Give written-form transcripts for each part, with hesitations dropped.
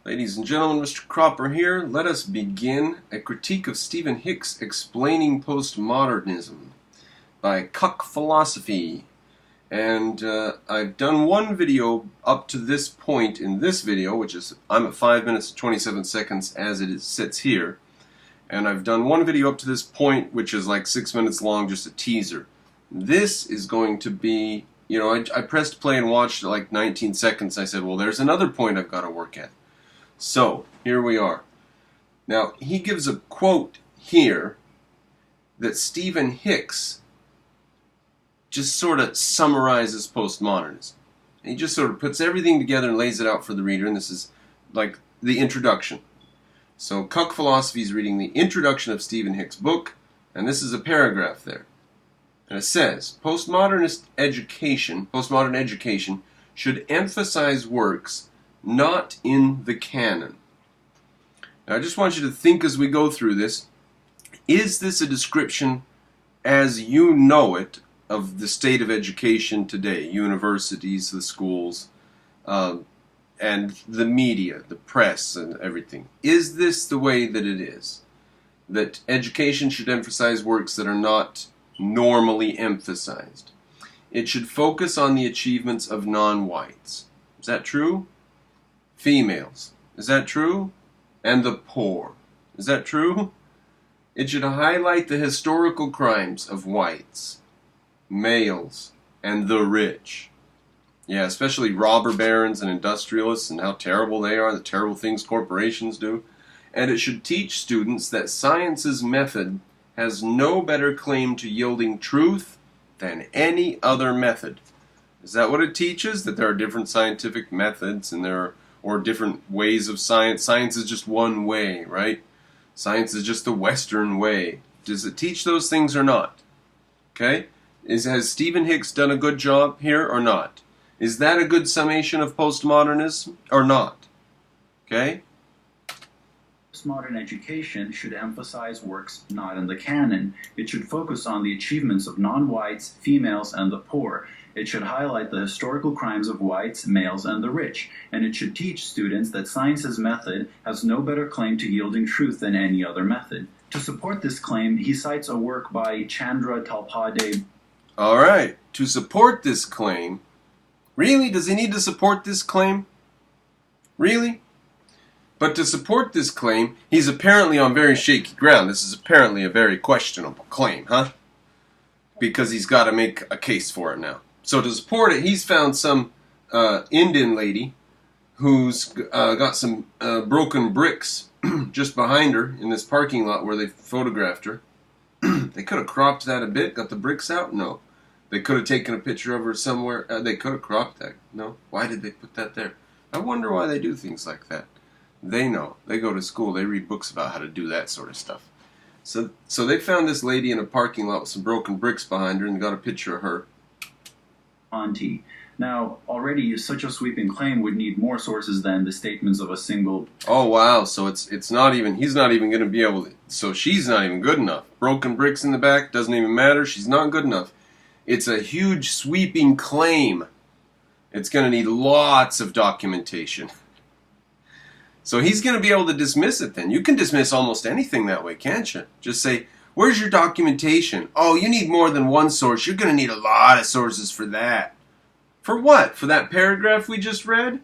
Ladies and gentlemen, MrCropper here. Let us begin a critique of Stephen Hicks' Explaining Postmodernism by Cuck Philosophy. And I've done one video up to this point in this video, which is, I'm at 5 minutes and 27 seconds as it sits here. And I've done one video up to this point, which is like 6 minutes long, just a teaser. This is going to be, I pressed play and watched at like 19 seconds. I said, well, there's another point I've got to work at. So, here we are. Now, he gives a quote here that Stephen Hicks just sort of summarizes postmodernism. And he just sort of puts everything together and lays it out for the reader, and this is like the introduction. So, Cuck Philosophy is reading the introduction of Stephen Hicks' book, and this is a paragraph there. And it says, postmodern education should emphasize works not in the canon. Now, I just want you to think as we go through this, is this a description as you know it of the state of education today, universities, the schools, and the media, the press, and everything? Is this the way that it is? That education should emphasize works that are not normally emphasized. It should focus on the achievements of non-whites. Is that true? Females. Is that true? And the poor. Is that true? It should highlight the historical crimes of whites, males, and the rich. Yeah, especially robber barons and industrialists and how terrible they are, the terrible things corporations do. And it should teach students that science's method has no better claim to yielding truth than any other method. Is that what it teaches? That there are different scientific methods and or different ways of science? Science is just one way, right? Science is just the Western way. Does it teach those things or not? Okay? Has Stephen Hicks done a good job here or not? Is that a good summation of postmodernism or not? Okay? Postmodern education should emphasize works not in the canon. It should focus on the achievements of non-whites, females, and the poor. It should highlight the historical crimes of whites, males, and the rich. And it should teach students that science's method has no better claim to yielding truth than any other method. To support this claim, he cites a work by Chandra Talpade. All right. To support this claim, really? Does he need to support this claim? Really? But to support this claim, he's apparently on very shaky ground. This is apparently a very questionable claim, huh? Because he's got to make a case for it now. So to support it, he's found some Indian lady who's got some broken bricks just behind her in this parking lot where they photographed her. They could have cropped that a bit, got the bricks out? No. They could have taken a picture of her somewhere. They could have cropped that. No. Why did they put that there? I wonder why they do things like that. They know. They go to school. They read books about how to do that sort of stuff. So they found this lady in a parking lot with some broken bricks behind her and got a picture of her. Auntie. Now, already such a sweeping claim would need more sources than the statements of a single... Oh, wow. So it's not even... He's not even going to be able to... So she's not even good enough. Broken bricks in the back, doesn't even matter. She's not good enough. It's a huge sweeping claim. It's going to need lots of documentation. So he's going to be able to dismiss it then. You can dismiss almost anything that way, can't you? Just say, where's your documentation? Oh, you need more than one source. You're going to need a lot of sources for that. For what? For that paragraph we just read?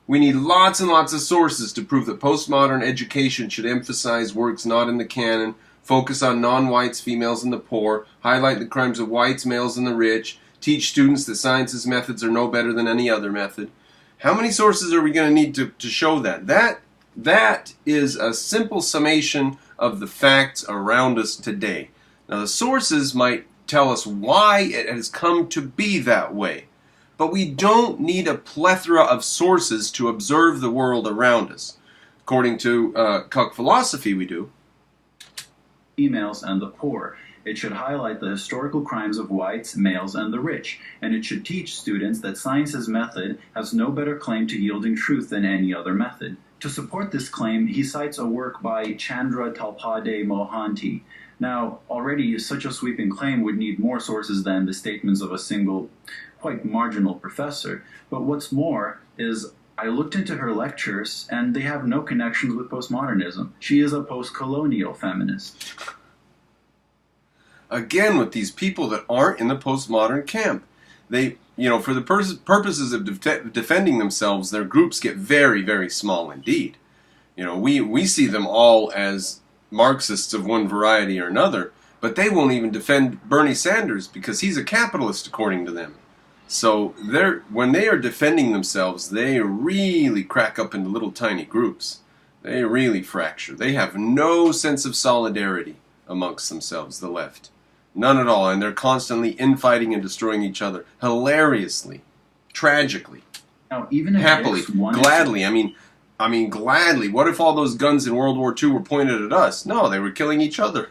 We need lots and lots of sources to prove that postmodern education should emphasize works not in the canon, focus on non-whites, females, and the poor, highlight the crimes of whites, males, and the rich, teach students that science's methods are no better than any other method. How many sources are we going to need to show that? That is a simple summation of the facts around us today. Now, the sources might tell us why it has come to be that way, but we don't need a plethora of sources to observe the world around us. According to Cuck Philosophy, we do. Females and the poor. It should highlight the historical crimes of whites, males, and the rich, and it should teach students that science's method has no better claim to yielding truth than any other method. To support this claim, he cites a work by Chandra Talpade Mohanty. Now, already such a sweeping claim would need more sources than the statements of a single, quite marginal professor. But what's more is, I looked into her lectures, and they have no connections with postmodernism. She is a post-colonial feminist. Again, with these people that aren't in the postmodern camp. They, for the purposes of defending themselves, their groups get very, very small indeed. We see them all as Marxists of one variety or another, but they won't even defend Bernie Sanders because he's a capitalist according to them. So when they are defending themselves, they really crack up into little tiny groups. They really fracture. They have no sense of solidarity amongst themselves, the left. None at all, and they're constantly infighting and destroying each other. Hilariously. Tragically. Now, even if happily. Hicks wanted Gladly. I mean, gladly. What if all those guns in World War II were pointed at us? No, they were killing each other.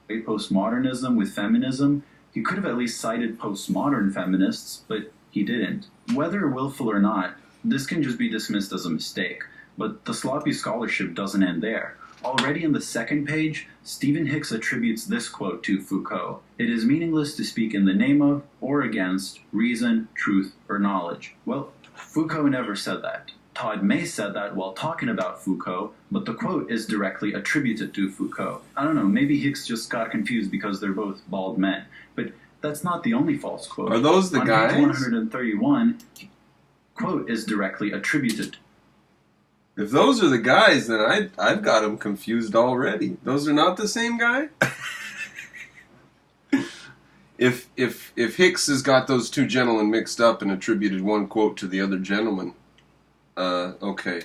Postmodernism with feminism, he could have at least cited postmodern feminists, but he didn't. Whether willful or not, this can just be dismissed as a mistake, but the sloppy scholarship doesn't end there. Already in the second page, Stephen Hicks attributes this quote to Foucault: "It is meaningless to speak in the name of or against reason, truth, or knowledge." Well, Foucault never said that. Todd May said that while talking about Foucault, but the quote is directly attributed to Foucault. I don't know, maybe Hicks just got confused because they're both bald men. But that's not the only false quote. Are those the guys? On page 131, quote is directly attributed. If those are the guys, then I've got them confused already. Those are not the same guy? If Hicks has got those two gentlemen mixed up and attributed one quote to the other gentleman, okay.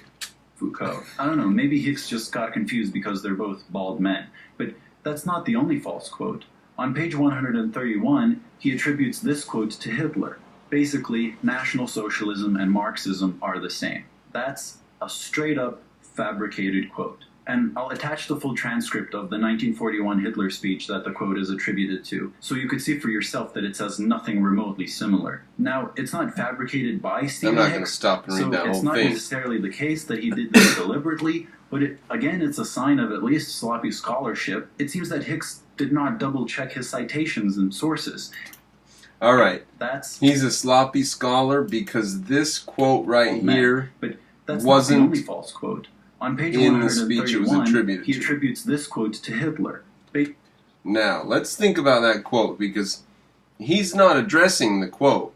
Foucault. I don't know, maybe Hicks just got confused because they're both bald men. But that's not the only false quote. On page 131, he attributes this quote to Hitler. Basically, National Socialism and Marxism are the same. That's a straight-up fabricated quote. And I'll attach the full transcript of the 1941 Hitler speech that the quote is attributed to, so you could see for yourself that it says nothing remotely similar. Now, it's not fabricated by Stephen Hicks, I'm not going to stop and read that whole thing. So it's not necessarily the case that he did this deliberately, but again, it's a sign of at least sloppy scholarship. It seems that Hicks did not double-check his citations and sources. All right. He's a sloppy scholar because this quote right here that's wasn't not the only false quote. On page in the speech it was attributed he attributes this quote to Hitler. Now, let's think about that quote, because he's not addressing the quote,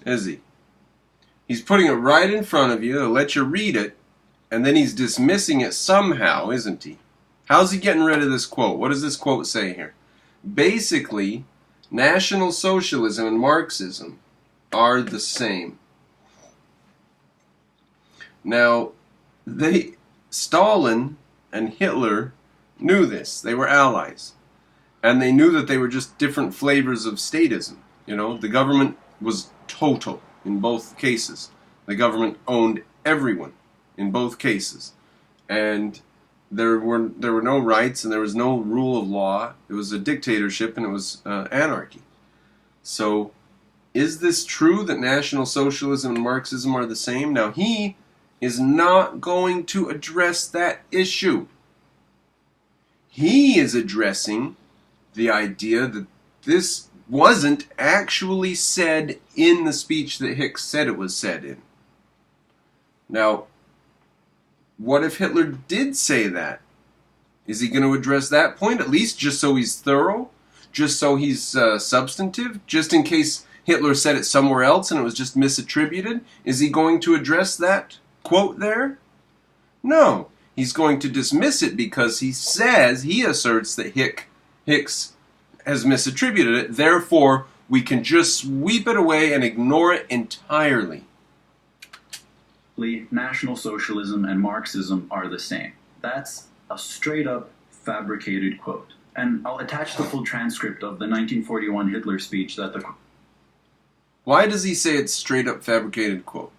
is he? He's putting it right in front of you to let you read it, and then he's dismissing it somehow, isn't he? How's he getting rid of this quote? What does this quote say here? Basically, National Socialism and Marxism are the same. Now, Stalin and Hitler knew this. They were allies. And they knew that they were just different flavors of statism. The government was total in both cases. The government owned everyone in both cases. And there were no rights and there was no rule of law. It was a dictatorship and it was anarchy. So, is this true that National Socialism and Marxism are the same? Now, he is not going to address that issue. He is addressing the idea that this wasn't actually said in the speech that Hicks said it was said in. Now, what if Hitler did say that? Is he going to address that point, at least just so he's thorough? Just so he's substantive? Just in case Hitler said it somewhere else and it was just misattributed? Is he going to address that quote there? No. He's going to dismiss it because he asserts that Hicks has misattributed it. Therefore, we can just sweep it away and ignore it entirely. National Socialism and Marxism are the same. That's a straight-up fabricated quote. And I'll attach the full transcript of the 1941 Hitler speech that the... Why does he say it's straight-up fabricated quote?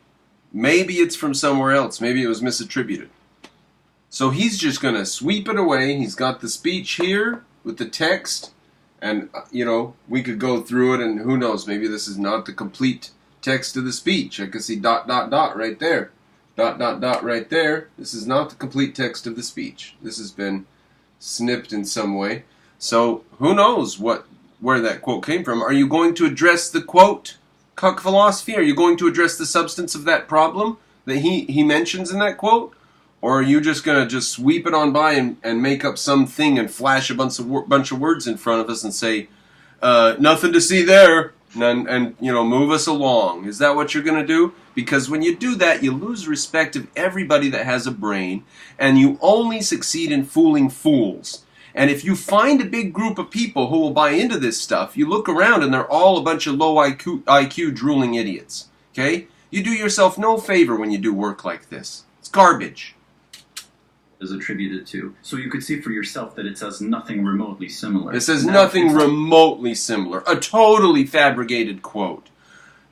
Maybe it's from somewhere else. Maybe it was misattributed. So he's just going to sweep it away. He's got the speech here with the text. And, we could go through it and who knows, maybe this is not the complete text of the speech. I could see ... right there. ... right there. This is not the complete text of the speech. This has been snipped in some way. So who knows where that quote came from. Are you going to address the quote Cuck philosophy? Are you going to address the substance of that problem that he mentions in that quote? Or are you just going to just sweep it on by and make up something and flash a bunch of words in front of us and say, nothing to see there, and move us along? Is that what you're going to do? Because when you do that, you lose respect of everybody that has a brain, and you only succeed in fooling fools. And if you find a big group of people who will buy into this stuff, you look around and they're all a bunch of low IQ drooling idiots. Okay? You do yourself no favor when you do work like this. It's garbage. Is attributed to. So you could see for yourself that it says nothing remotely similar. It says nothing remotely similar. A totally fabricated quote.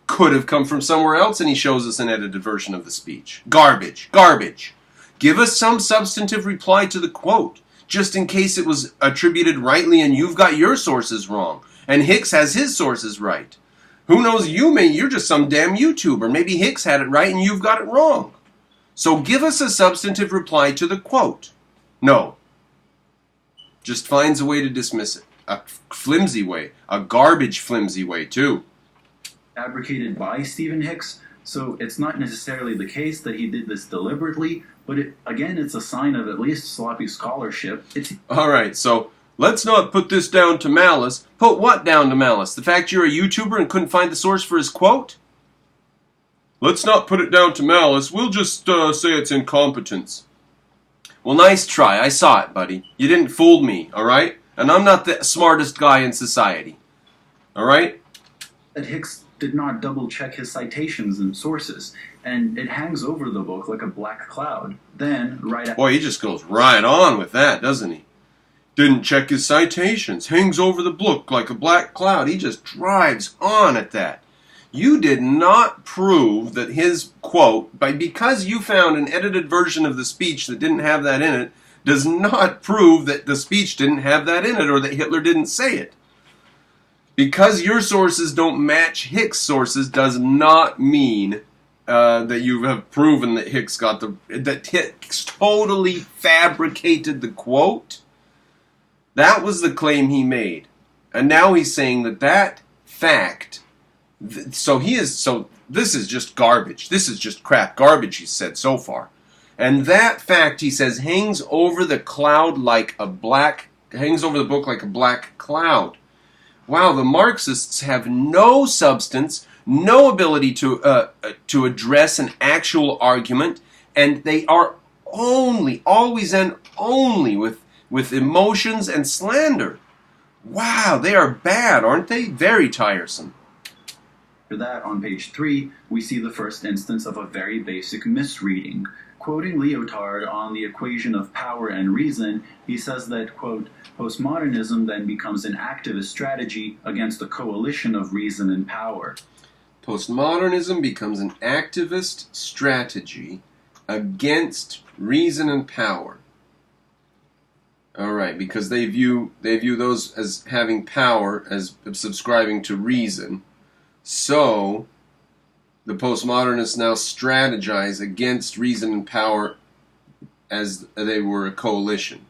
Could have come from somewhere else, and he shows us an edited version of the speech. Garbage. Garbage. Give us some substantive reply to the quote, just in case it was attributed rightly and you've got your sources wrong, and Hicks has his sources right. Who knows, you're just some damn YouTuber. Maybe Hicks had it right and you've got it wrong. So give us a substantive reply to the quote. No. Just finds a way to dismiss it. A flimsy way. A garbage flimsy way, too. Fabricated by Stephen Hicks, so it's not necessarily the case that he did this deliberately, but it's a sign of at least sloppy scholarship. Alright, so let's not put this down to malice. Put what down to malice? The fact you're a YouTuber and couldn't find the source for his quote? Let's not put it down to malice. We'll just say it's incompetence. Well, nice try. I saw it, buddy. You didn't fool me, alright? And I'm not the smartest guy in society. Alright? That Hicks did not double-check his citations and sources, and it hangs over the book like a black cloud. Then, right after... Boy, he just goes right on with that, doesn't he? Didn't check his citations. Hangs over the book like a black cloud. He just drives on at that. You did not prove that his quote, because you found an edited version of the speech that didn't have that in it, does not prove that the speech didn't have that in it or that Hitler didn't say it. Because your sources don't match Hicks' sources does not mean that you have proven that Hicks that Hicks totally fabricated the quote. That was the claim he made. And now he's saying that fact... So this is just garbage. This is just crap garbage, he said so far. And that fact, he says, hangs over the book like a black cloud. Wow, the Marxists have no substance, no ability to address an actual argument, and they are always and only with emotions and slander. Wow, they are bad, aren't they? Very tiresome. After that, on page 3, we see the first instance of a very basic misreading. Quoting Lyotard on the equation of power and reason, he says that, quote, postmodernism then becomes an activist strategy against a coalition of reason and power. Postmodernism becomes an activist strategy against reason and power. All right, because they view those as having power, as subscribing to reason. So, the postmodernists now strategize against reason and power as they were a coalition.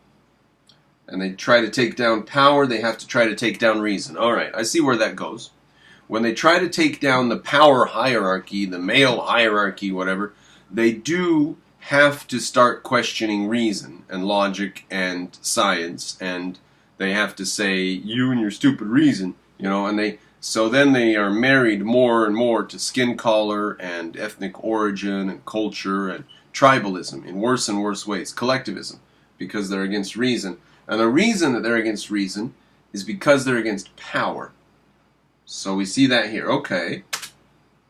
And they try to take down power, they have to try to take down reason. All right, I see where that goes. When they try to take down the power hierarchy, the male hierarchy, whatever, they do have to start questioning reason and logic and science, and they have to say, you and your stupid reason, and so then they are married more and more to skin color and ethnic origin and culture and tribalism in worse and worse ways, collectivism, because they're against reason. And the reason that they're against reason is because they're against power. So we see that here. Okay.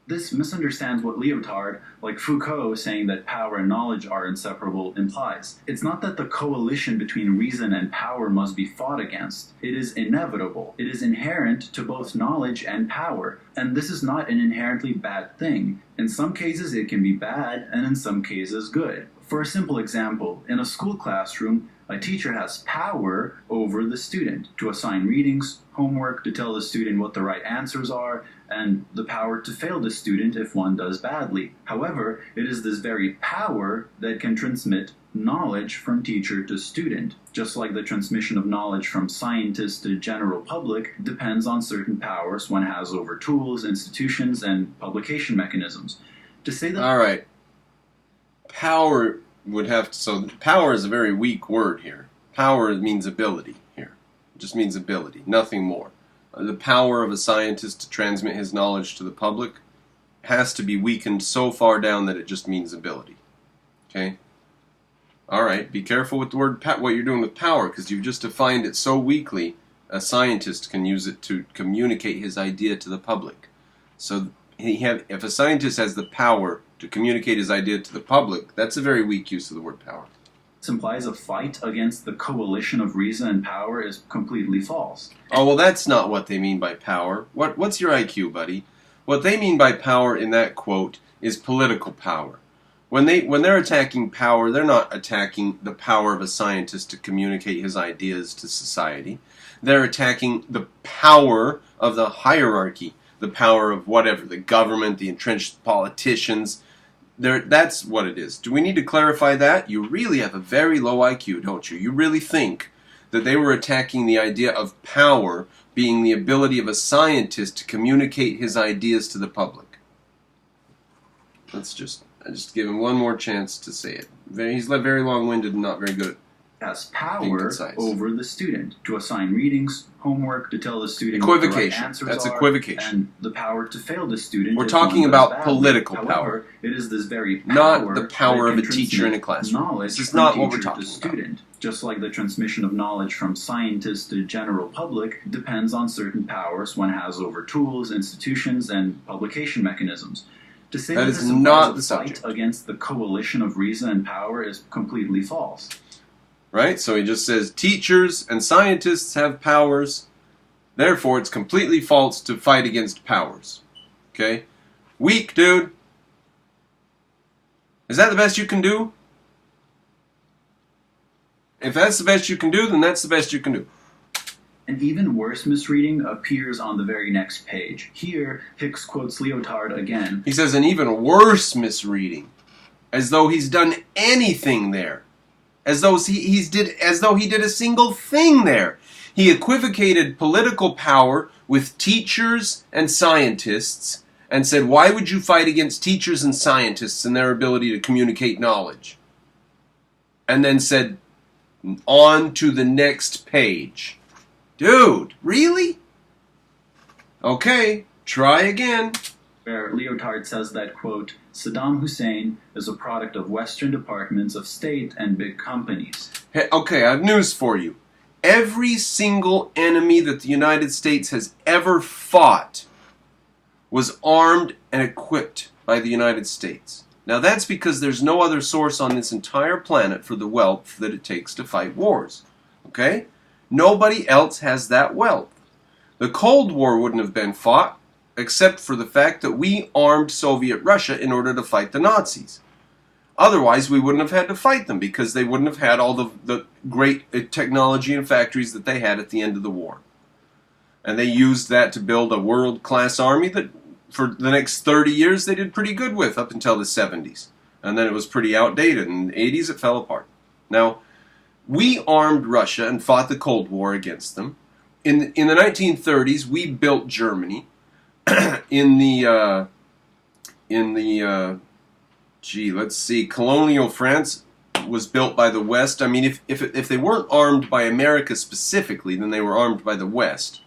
This misunderstands what Lyotard, like Foucault, saying that power and knowledge are inseparable, implies. It's not that the coalition between reason and power must be fought against. It is inevitable. It is inherent to both knowledge and power. And this is not an inherently bad thing. In some cases it can be bad, and in some cases good. For a simple example, in a school classroom, a teacher has power over the student to assign readings, homework, to tell the student what the right answers are, and the power to fail the student if one does badly. However, it is this very power that can transmit knowledge from teacher to student, just like the transmission of knowledge from scientist to general public depends on certain powers one has over tools, institutions, and publication mechanisms. To say that... All right. Power would have to... So power is a very weak word here. Power means ability here. It just means ability, nothing more. The power of a scientist to transmit his knowledge to the public has to be weakened so far down that it just means ability. Okay? All right, be careful with the word what you're doing with power, because you've just defined it so weakly, a scientist can use it to communicate his idea to the public. So if a scientist has the power to communicate his idea to the public, that's a very weak use of the word power. This implies a fight against the coalition of reason and power is completely false. Oh, well, that's not what they mean by power. What's your IQ, buddy? What they mean by power in that quote is political power. When they're attacking power, they're not attacking the power of a scientist to communicate his ideas to society. They're attacking the power of the hierarchy, the power of whatever, the government, the entrenched politicians. That's what it is. Do we need to clarify that? You really have a very low IQ, don't you? You really think that they were attacking the idea of power being the ability of a scientist to communicate his ideas to the public. I just give him one more chance to say it. He's very long-winded and not very good at has power over the student to assign readings, homework, to tell the student equivocation. What the right answers That's are, equivocation. and the power to fail the student. We're talking about political However, power. It is this very power, not the power of a teacher in a classroom. This is not what we're talking about. Student. Just like the transmission of knowledge from scientists to general public depends on certain powers one has over tools, institutions, and publication mechanisms. To say that is not the fight subject against the coalition of reason and power is completely false. Right? So he just says teachers and scientists have powers, therefore it's completely false to fight against powers. Okay? Weak, dude. Is that the best you can do? If that's the best you can do, then that's the best you can do. An even worse misreading appears on the very next page. Here, Hicks quotes Leotard again. He says an even worse misreading, as though he's done anything there, as though he did a single thing there. He equivocated political power with teachers and scientists, and said, "Why would you fight against teachers and scientists and their ability to communicate knowledge?" And then said, "On to the next page." Dude, really? Okay, try again. Where Leotard says that, quote, Saddam Hussein is a product of Western departments of state and big companies. Hey, okay, I have news for you. Every single enemy that the United States has ever fought was armed and equipped by the United States. Now that's because there's no other source on this entire planet for the wealth that it takes to fight wars. Okay? Nobody else has that wealth. The Cold War wouldn't have been fought except for the fact that we armed Soviet Russia in order to fight the Nazis. Otherwise, we wouldn't have had to fight them because they wouldn't have had all the great technology and factories that they had at the end of the war. And they used that to build a world-class army that for the next 30 years they did pretty good with up until the 70s. And then it was pretty outdated. In the 80s it fell apart. Now, we armed Russia and fought the Cold War against them. In the 1930s, we built Germany. Colonial France was built by the West. I mean, if they weren't armed by America specifically, then they were armed by the West.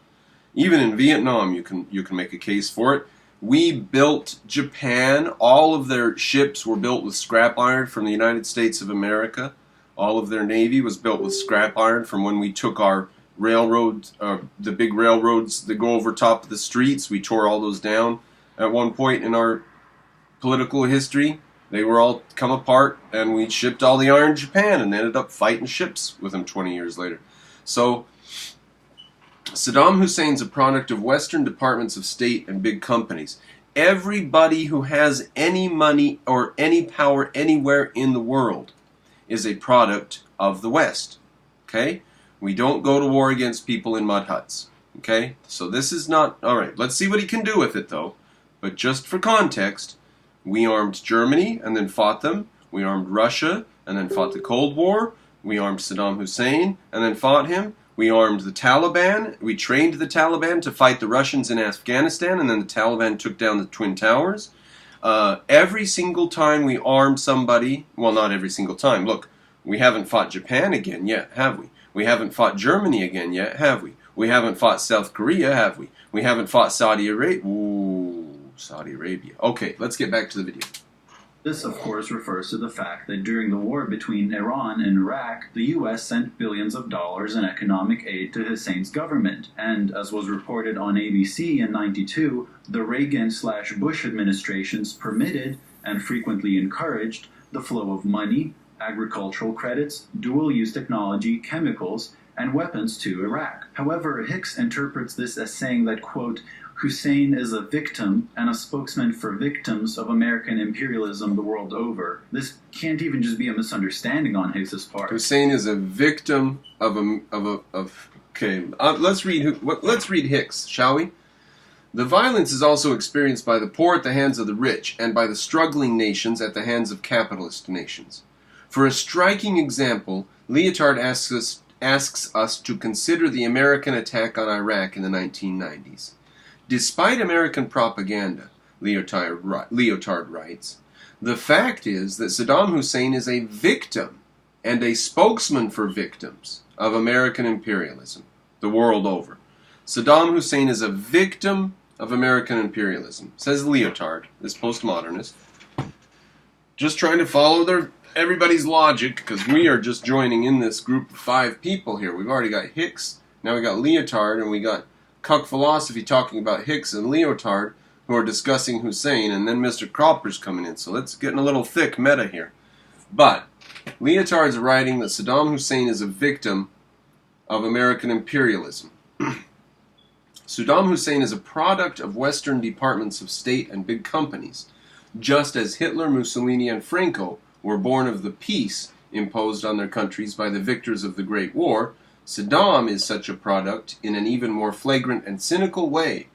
Even in Vietnam, you can make a case for it. We built Japan. All of their ships were built with scrap iron from the United States of America. All of their navy was built with scrap iron from when we took our railroads, the big railroads that go over top of the streets. We tore all those down at one point in our political history. They were all come apart, and we shipped all the iron to Japan and ended up fighting ships with them 20 years later. So Saddam Hussein's a product of Western departments of state and big companies. Everybody who has any money or any power anywhere in the world is a product of the West. Okay? We don't go to war against people in mud huts. Okay? So this is not... Alright, let's see what he can do with it, though. But just for context, we armed Germany and then fought them. We armed Russia and then fought the Cold War. We armed Saddam Hussein, and then fought him. We armed the Taliban. We trained the Taliban to fight the Russians in Afghanistan, and then the Taliban took down the Twin Towers. Every single time we armed somebody, well, not every single time. Look, we haven't fought Japan again yet, have we? We haven't fought Germany again yet, have we? We haven't fought South Korea, have we? We haven't fought Saudi Arabia. Ooh, Saudi Arabia. Okay, let's get back to the video. This, of course, refers to the fact that during the war between Iran and Iraq, the U.S. sent billions of dollars in economic aid to Hussein's government, and as was reported on ABC in '92, the Reagan/Bush administrations permitted, and frequently encouraged, the flow of money, agricultural credits, dual-use technology, chemicals, and weapons to Iraq. However, Hicks interprets this as saying that, quote, Hussein is a victim and a spokesman for victims of American imperialism the world over. This can't even just be a misunderstanding on Hicks's part. Hussein is a victim okay. Let's read Hicks, shall we? The violence is also experienced by the poor at the hands of the rich, and by the struggling nations at the hands of capitalist nations. For a striking example, Leotard asks us to consider the American attack on Iraq in the 1990s. Despite American propaganda, Leotard writes, the fact is that Saddam Hussein is a victim and a spokesman for victims of American imperialism the world over. Saddam Hussein is a victim of American imperialism, says Leotard, this postmodernist. Just trying to follow everybody's logic, because we are just joining in this group of 5 people here. We've already got Hicks, now we got Leotard, and we got Cuck philosophy talking about Hicks and Leotard, who are discussing Hussein, and then MrCropper's coming in. So let's get in a little thick meta here. But Leotard's writing that Saddam Hussein is a victim of American imperialism. Saddam Hussein is a product of Western departments of state and big companies, just as Hitler, Mussolini, and Franco were born of the peace imposed on their countries by the victors of the Great War. Saddam is such a product in an even more flagrant and cynical way,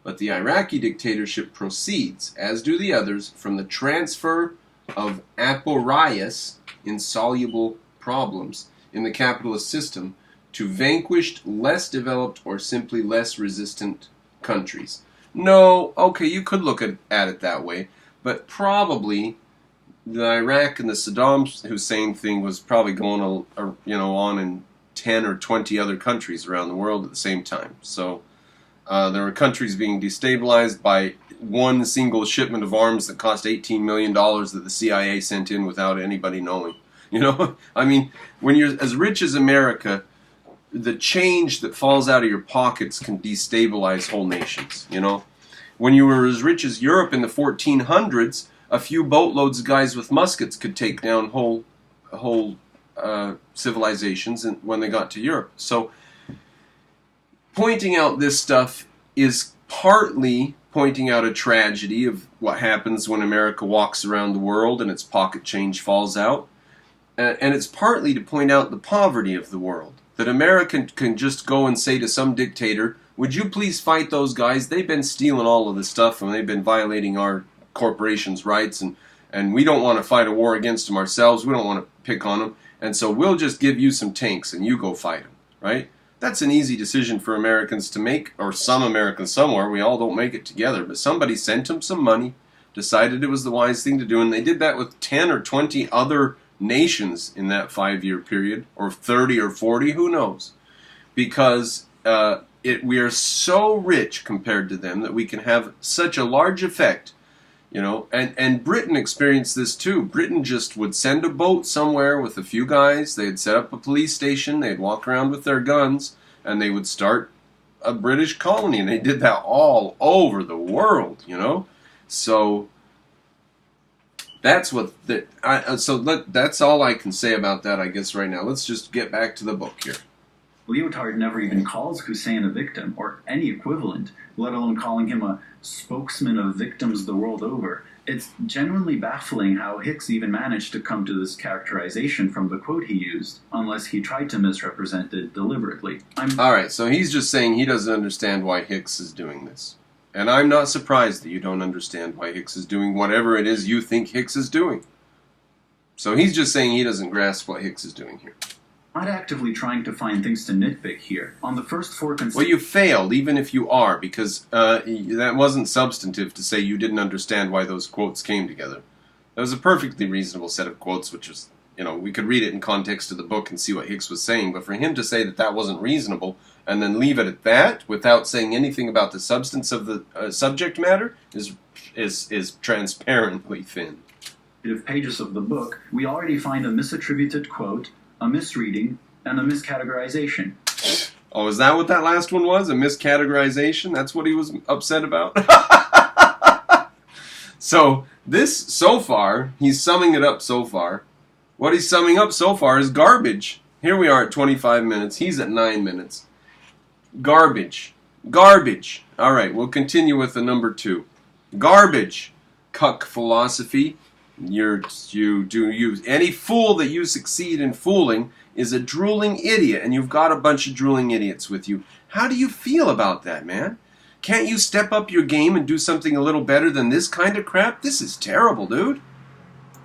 but the Iraqi dictatorship proceeds, as do the others, from the transfer of aporious, insoluble problems in the capitalist system to vanquished, less developed, or simply less resistant countries. No, okay, you could look at it that way, but probably the Iraq and the Saddam Hussein thing was probably going on in 10 or 20 other countries around the world at the same time. So there were countries being destabilized by one single shipment of arms that cost $18 million that the CIA sent in without anybody knowing. You know, I mean, when you're as rich as America, the change that falls out of your pockets can destabilize whole nations, you know. When you were as rich as Europe in the 1400s, a few boatloads of guys with muskets could take down whole civilizations when they got to Europe. So pointing out this stuff is partly pointing out a tragedy of what happens when America walks around the world and its pocket change falls out. And it's partly to point out the poverty of the world. That America can just go and say to some dictator, would you please fight those guys? They've been stealing all of this stuff and they've been violating our corporations' rights, and we don't want to fight a war against them ourselves. We don't want to pick on them. And so we'll just give you some tanks and you go fight them, right? That's an easy decision for Americans to make, or some Americans somewhere. We all don't make it together, but somebody sent them some money, decided it was the wise thing to do, and they did that with 10 or 20 other nations in that 5-year period, or 30 or 40, who knows? Because we are so rich compared to them that we can have such a large effect, you know. And Britain experienced this too. Britain just would send a boat somewhere with a few guys. They'd set up a police station. They'd walk around with their guns, and they would start a British colony. And they did that all over the world, you know. So that's that's all I can say about that, I guess, right now. Let's just get back to the book here. Leotard never even calls Hussein a victim, or any equivalent, let alone calling him a spokesman of victims the world over. It's genuinely baffling how Hicks even managed to come to this characterization from the quote he used, unless he tried to misrepresent it deliberately. Alright, so he's just saying he doesn't understand why Hicks is doing this. And I'm not surprised that you don't understand why Hicks is doing whatever it is you think Hicks is doing. So he's just saying he doesn't grasp what Hicks is doing here. Not actively trying to find things to nitpick here. On the first four Well, you failed, even if you are, because that wasn't substantive to say you didn't understand why those quotes came together. That was a perfectly reasonable set of quotes, which was, we could read it in context of the book and see what Hicks was saying, but for him to say that that wasn't reasonable and then leave it at that without saying anything about the substance of the subject matter is transparently thin. Pages of the book, we already find a misattributed quote, a misreading, and a miscategorization. Oh, is that what that last one was? A miscategorization? That's what he was upset about? So, so far, he's summing it up so far. What he's summing up so far is garbage. Here we are at 25 minutes. He's at 9 minutes. Garbage. Garbage. Alright, we'll continue with the number 2. Garbage. Cuck philosophy. Any fool that you succeed in fooling is a drooling idiot, and you've got a bunch of drooling idiots with you. How do you feel about that, man? Can't you step up your game and do something a little better than this kind of crap? This is terrible, dude.